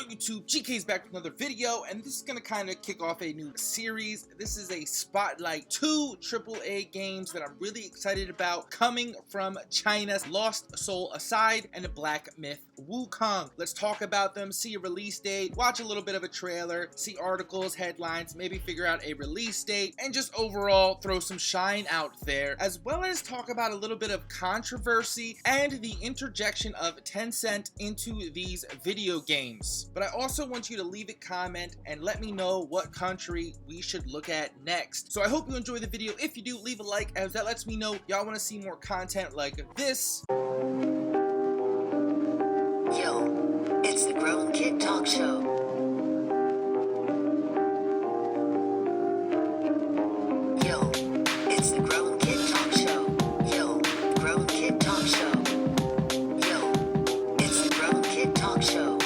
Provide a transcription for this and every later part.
YouTube, GK's back with another video, and this is going to kind of kick off a new series. This is a Spotlight, 2 AAA games that I'm really excited about coming from China's Lost Soul Aside and the Black Myth Wukong. Let's talk about them, see a release date, watch a little bit of a trailer, see articles, headlines, maybe figure out a release date, and just overall throw some shine out there, as well as talk about a little bit of controversy and the interjection of Tencent into these video games. But I also want you to leave a comment and let me know what country we should look at next. So I hope you enjoy the video. If you do, leave a like, as that lets me know y'all want to see more content like this. Yo, it's the Grown Kid Talk Show. Yo, it's the Grown Kid Talk Show. Yo, Grown Kid Talk Show. Yo, it's the Grown Kid Talk Show.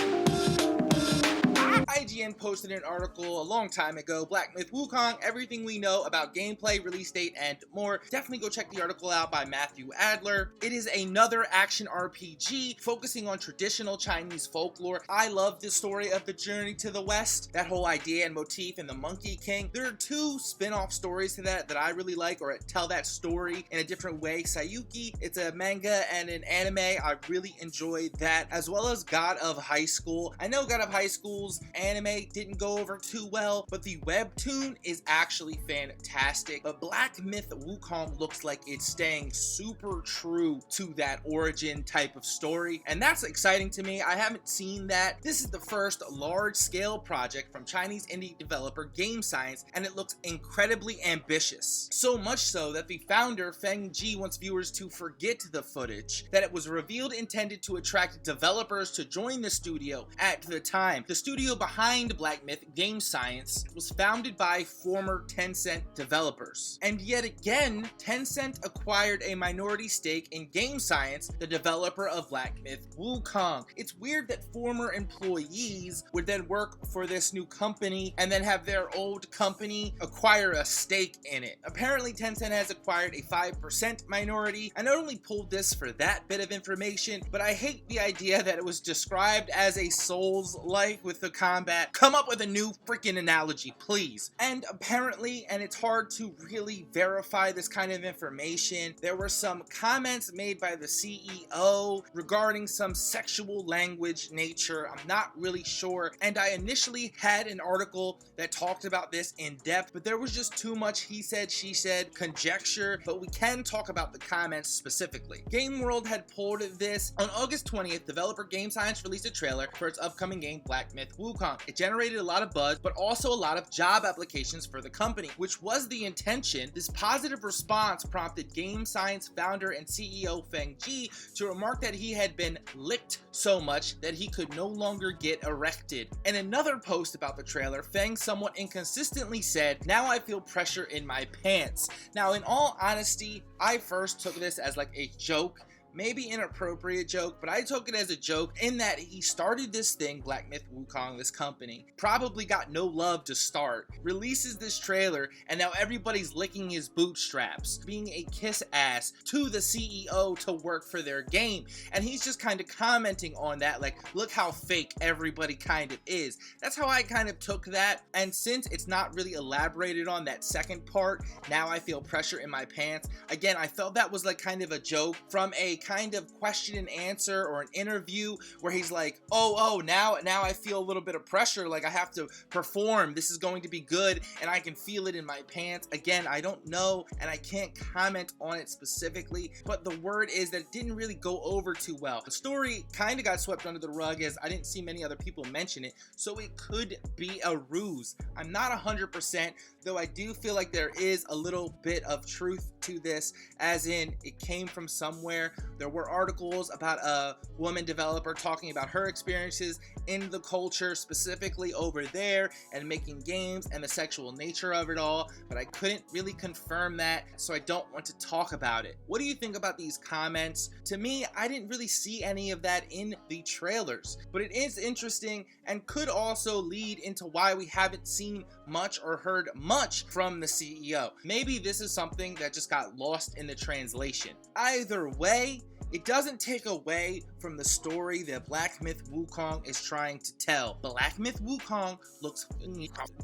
IGN posted an article a long time ago, Black Myth Wukong, everything we know about gameplay, release date, and more. Definitely go check the article out by Matthew Adler. It is another action RPG focusing on traditional Chinese folklore. I love the story of the journey to the West, that whole idea and motif in the Monkey King. There are two spin-off stories to that I really like, or tell that story in a different way. Sayuki, it's a manga and an anime. I really enjoyed that, as well as God of High School. I know God of High School's anime didn't go over too well, but the webtoon is actually fantastic. But Black Myth Wukong looks like it's staying super true to that origin type of story, and that's exciting to me. I haven't seen that. This is the first large-scale project from Chinese indie developer Game Science, and it looks incredibly ambitious. So much so that the founder, Feng Ji, wants viewers to forget the footage, that it was revealed intended to attract developers to join the studio at the time. The studio behind Black Myth, Game Science, was founded by former Tencent developers. And yet again, Tencent acquired a minority stake in Game Science, the developer of Black Myth Wukong. It's weird that former employees would then work for this new company and then have their old company acquire a stake in it. Apparently, Tencent has acquired a 5% minority. I not only pulled this for that bit of information, but I hate the idea that it was described as a Souls-like with the combat. Come up with a new freaking analogy, please. And apparently, and it's hard to really verify this kind of information, there were some comments made by the CEO regarding some sexual language nature. I'm not really sure. And I initially had an article that talked about this in depth, but there was just too much he said, she said, conjecture, but we can talk about the comments specifically. Game World had pulled this. On August 20th, developer Game Science released a trailer for its upcoming game, Black Myth Wukong. It generated a lot of buzz, but also a lot of job applications for the company, which was the intention. This positive response prompted Game Science founder and CEO Feng Ji to remark that he had been licked so much that he could no longer get erected. In another post about the trailer, Feng somewhat inconsistently said, "Now I feel pressure in my pants." Now, in all honesty, I first took this as like a joke, maybe inappropriate joke, but I took it as a joke in that he started this thing, Black Myth Wukong, this company, probably got no love to start, releases this trailer, and now everybody's licking his bootstraps, being a kiss ass to the CEO to work for their game, and he's just kind of commenting on that, like, look how fake everybody kind of is. That's how I kind of took that, and since it's not really elaborated on that second part, now I feel pressure in my pants, again, I felt that was like kind of a joke from a kind of question and answer or an interview where he's like, now I feel a little bit of pressure, like I have to perform, this is going to be good and I can feel it in my pants. Again, I don't know and I can't comment on it specifically, but the word is that it didn't really go over too well. The story kind of got swept under the rug as I didn't see many other people mention it, so it could be a ruse. I'm not 100%, though I do feel like there is a little bit of truth to this, as in it came from somewhere. There were articles about a woman developer talking about her experiences in the culture, specifically over there, and making games and the sexual nature of it all, but I couldn't really confirm that, so I don't want to talk about it. What do you think about these comments? To me, I didn't really see any of that in the trailers, but it is interesting and could also lead into why we haven't seen much or heard much from the CEO. Maybe this is something that just got lost in the translation. Either way, It doesn't take away from the story that Black Myth Wukong is trying to tell. Black Myth Wukong looks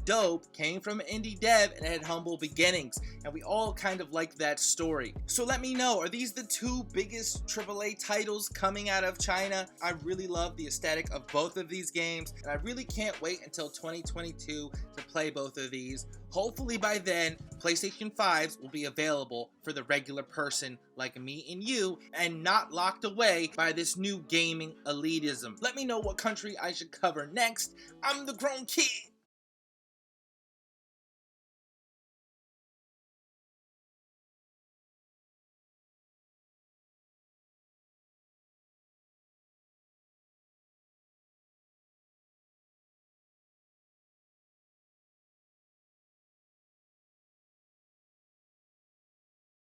dope, came from an indie dev, and had humble beginnings, and we all kind of like that story. So let me know, are these the two biggest AAA titles coming out of China? I really love the aesthetic of both of these games, and I really can't wait until 2022 to play both of these. Hopefully by then, PlayStation 5s will be available for the regular person like me and you, and not locked away by this new gaming elitism. Let me know what country I should cover next. I'm the Grown Kid.